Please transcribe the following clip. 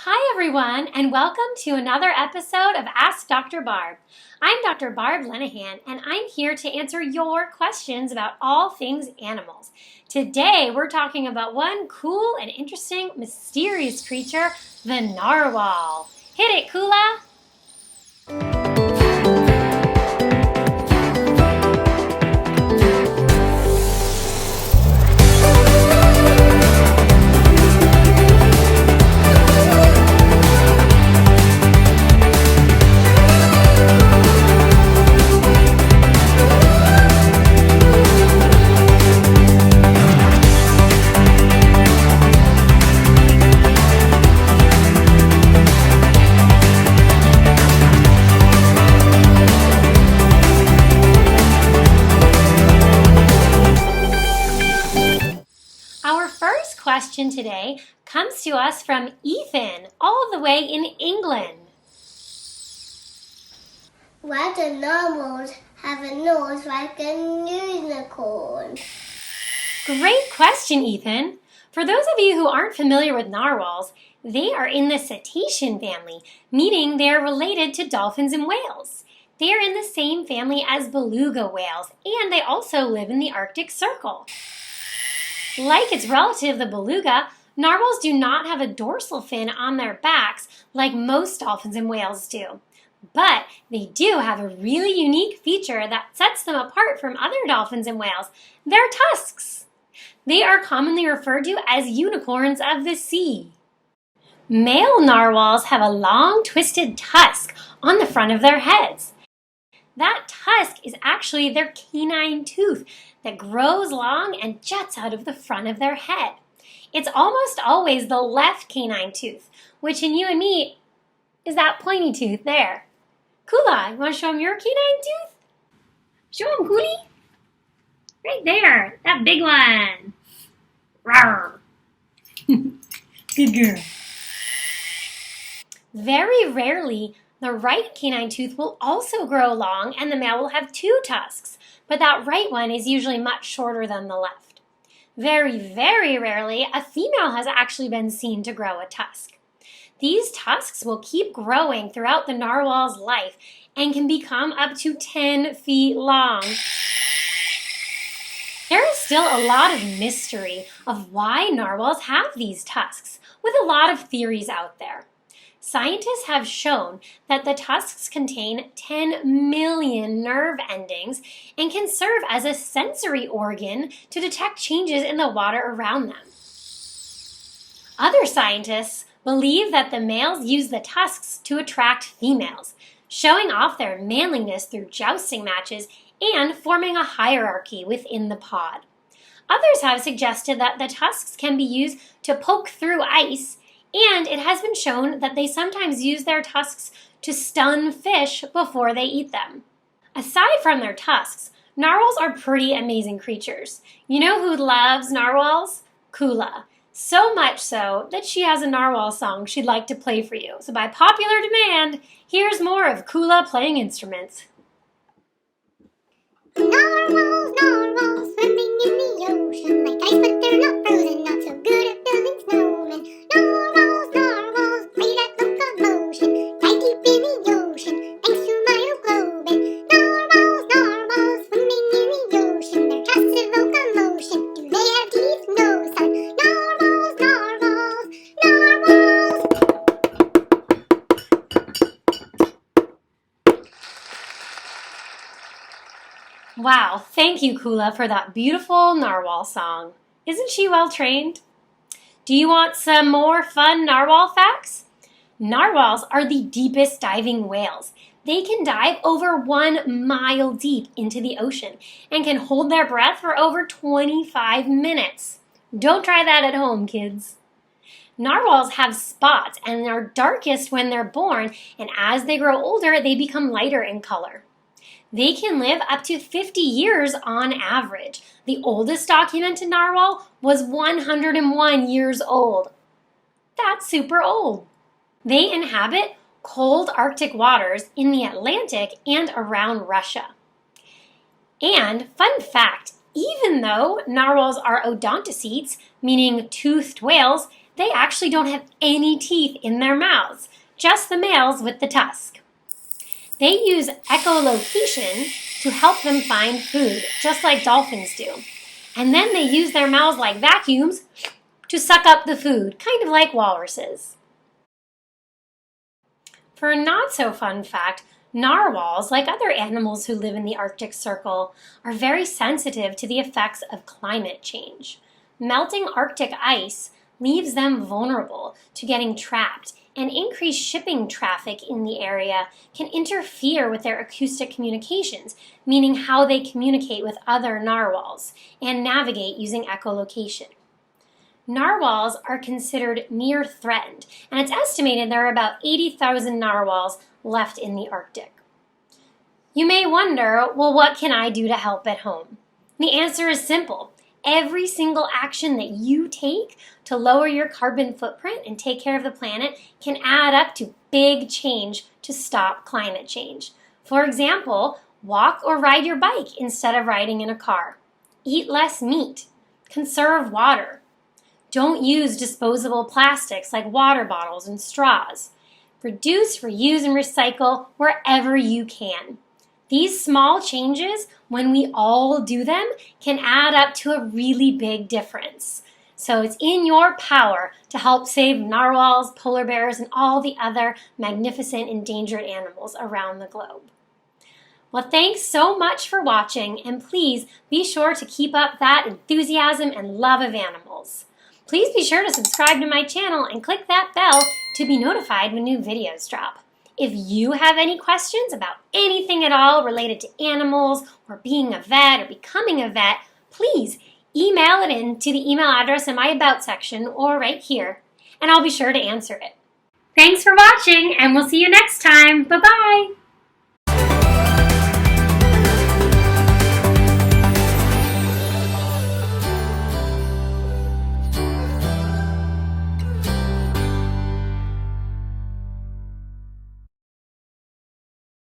Hi everyone, and welcome to another episode of Ask Dr. Barb. I'm Dr. Barb Lenahan, and I'm here to answer your questions about all things animals. Today, we're talking about one cool and interesting, mysterious creature, the narwhal. Hit it, Kula! Question today comes to us from Ethan, all the way in England. Why do narwhals have a nose like a unicorn? Great question, Ethan. For those of you who aren't familiar with narwhals, they are in the cetacean family, meaning they are related to dolphins and whales. They are in the same family as beluga whales, and they also live in the Arctic Circle. Like its relative, the beluga, narwhals do not have a dorsal fin on their backs like most dolphins and whales do. But they do have a really unique feature that sets them apart from other dolphins and whales, their tusks. They are commonly referred to as unicorns of the sea. Male narwhals have a long, twisted tusk on the front of their heads. That tusk is actually their canine tooth that grows long and juts out of the front of their head. It's almost always the left canine tooth, which in you and me is that pointy tooth there. Kula, you want to show him your canine tooth? Show him, Kuli. Right there, that big one. Rawr. Good girl. Very rarely, the right canine tooth will also grow long and the male will have two tusks, but that right one is usually much shorter than the left. Very, very rarely, a female has actually been seen to grow a tusk. These tusks will keep growing throughout the narwhal's life and can become up to 10 feet long. There is still a lot of mystery of why narwhals have these tusks, with a lot of theories out there. Scientists have shown that the tusks contain 10 million nerve endings and can serve as a sensory organ to detect changes in the water around them. Other scientists believe that the males use the tusks to attract females, showing off their manliness through jousting matches and forming a hierarchy within the pod. Others have suggested that the tusks can be used to poke through ice, and it has been shown that they sometimes use their tusks to stun fish before they eat them. Aside from their tusks, narwhals are pretty amazing creatures. You know who loves narwhals? Kula. So much so that she has a narwhal song she'd like to play for you. So by popular demand, here's more of Kula playing instruments. Narwhals, narwhals, swimming in the ocean like ice, but they're not frozen, not so good at building snowmen. Narwhals, narwhals, great at locomotion, tight deep in the ocean, thanks to myoglobin. Narwhals, narwhals, swimming in the ocean, their tusks of locomotion. Do they have teeth? No, son. Narwhals, narwhals, narwhals. Wow, thank you, Kula, for that beautiful narwhal song. Isn't she well trained? Do you want some more fun narwhal facts? Narwhals are the deepest diving whales. They can dive over 1 mile deep into the ocean and can hold their breath for over 25 minutes. Don't try that at home, kids. Narwhals have spots and are darkest when they're born, and as they grow older, they become lighter in color. They can live up to 50 years on average. The oldest documented narwhal was 101 years old. That's super old. They inhabit cold Arctic waters in the Atlantic and around Russia. And fun fact, even though narwhals are odontocetes, meaning toothed whales, they actually don't have any teeth in their mouths, just the males with the tusk. They use echolocation to help them find food, just like dolphins do. And then they use their mouths like vacuums to suck up the food, kind of like walruses. For a not-so-fun fact, narwhals, like other animals who live in the Arctic Circle, are very sensitive to the effects of climate change. Melting Arctic ice leaves them vulnerable to getting trapped, and increased shipping traffic in the area can interfere with their acoustic communications, meaning how they communicate with other narwhals and navigate using echolocation. Narwhals are considered near threatened, and it's estimated there are about 80,000 narwhals left in the Arctic. You may wonder, well, what can I do to help at home? The answer is simple. Every single action that you take to lower your carbon footprint and take care of the planet can add up to big change to stop climate change. For example, walk or ride your bike instead of riding in a car. Eat less meat. Conserve water. Don't use disposable plastics like water bottles and straws. Reduce, reuse, and recycle wherever you can. These small changes, when we all do them, can add up to a really big difference. So it's in your power to help save narwhals, polar bears, and all the other magnificent endangered animals around the globe. Well, thanks so much for watching, and please be sure to keep up that enthusiasm and love of animals. Please be sure to subscribe to my channel and click that bell to be notified when new videos drop. If you have any questions about anything at all related to animals or being a vet or becoming a vet, please email it in to the email address in my About section or right here, and I'll be sure to answer it. Thanks for watching, and we'll see you next time. Bye-bye!